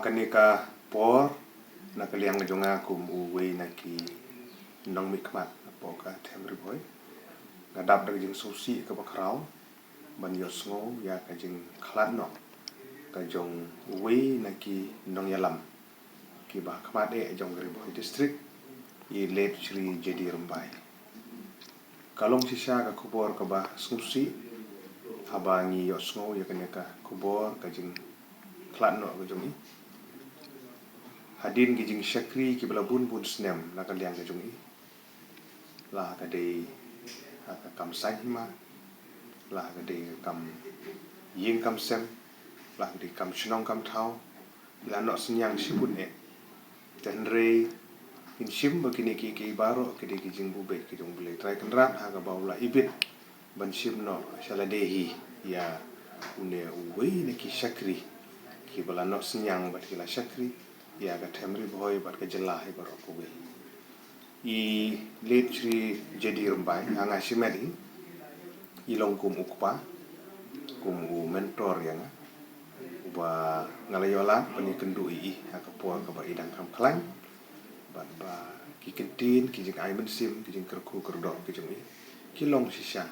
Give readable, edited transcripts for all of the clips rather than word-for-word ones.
kanika por na kaliang jonga kum uwe na ki nong mikmat po ka temri boy ngadap da jing susi ka bakrau ban yosngo ya ka jing khlat no ka jong uwe na ki nong yalam ki ba kmat e jong riboy district i let Shri Jadi Rumbai kalong sisa ka kubor ka ba susi abangi yosngo ya kanika kubor ka jing khlat no ka jong hadin gijing syakri ki belabun bun snem la kaliang gajung la ka de ka kam sai ma la ka de kam ying kam sem la ka de kam chnong kam thau la no senyang sibun e tenre in sim begini ki baro ki de gijing bube ki jong bele trai kenrat ha ka baula ibit ban sim no shala dehi ya une uwe ne ki syakri ki bala no senyang bat ki la syakri ya ka temri boy bat ka jelah he barok we i let Shri Jadi Rumbai anga simedi i longkum ukpa kum u mentor yang ba ngalayola pani kendu i ka po ka ba idang kam klang bat ba ki kentin ki jing ai men sim ki jing kerku kerdok ki jing ki long sisa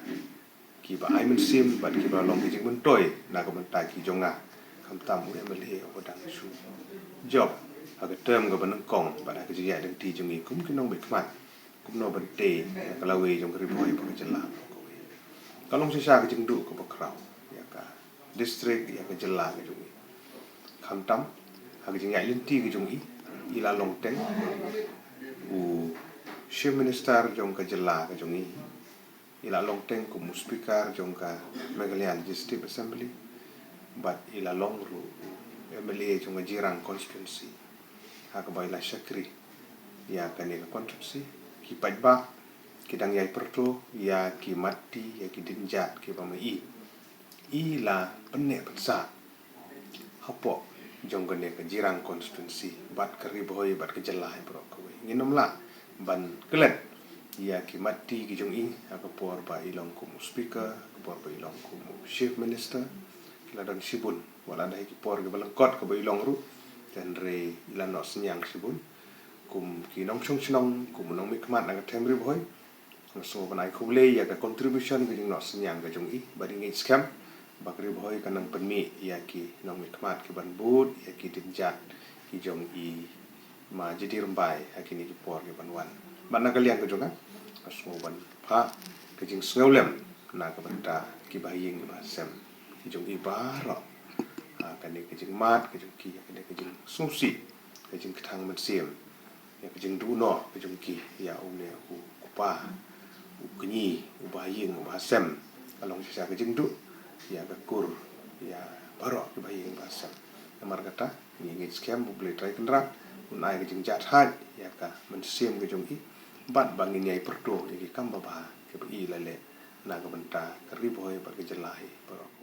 ki ba ai men sim bat ki ba long ki jing mentoy na ka mentai ki jonga kam tam u emele odang su job aga term ga banang kong ba ka ji ya dang ti jung kum kinong be kmat kum no ban te ka lawe jong ri boy ba jela ko we kalong sisa ka jing du ko ba kraw ya ka district ya ka jela ga jung kham tam aga jing ya lin ti ga jung ila long teng u chief minister jong ka jela ga jung ila long teng ko speaker jong ka Meghalaya Legislative Assembly but ila long ru MLA jong Jirang constituency haka boy la syakri ya kani ka kontrapsi ki pajba ki dang yai perto ya ki mati ya ki dinjat ki pamai la penne pensa hapo jong gane ka Jirang constituency bat kari boy bat ke jelah bro ko nginom la ban kelet ya ki mati ki jong haka por ba ilong kum speaker por ba ilong kum chief minister kila dan sibun wala dai ki por ke balangkot ka ba ilong ru tenre ilan no senyang sibun kum kinong chong kum nong mikmat na temri boy so banai khule ya ka contribution ke no senyang ka jong bari ngi scam bakri boy kanang penmi ya ki nong mikmat ki ban bud ya ki dinjat ki jong ma Jadi Rumbai hakini ki por ke ban wan ban na kaliang ka jong so ban pha ke jing sngaulem na ka banta ki baying ba sem ki jong baro kani ke jing mat ke jing ki kani ke jing susi ke jing ketang men sim ya ke jing du no ke jing ki ya umne u kupa u kenyi u baying u basem along sisa ke jing du ya ke kur ya baro ke baying basem amar kata ni ngi scam bu ble trai kendra unai ke jing jat hai ya ka men sim ke jing bat bangin yai perdo ke kam ba ke bi lale na ke benta ke riboy ba ke jelahi baro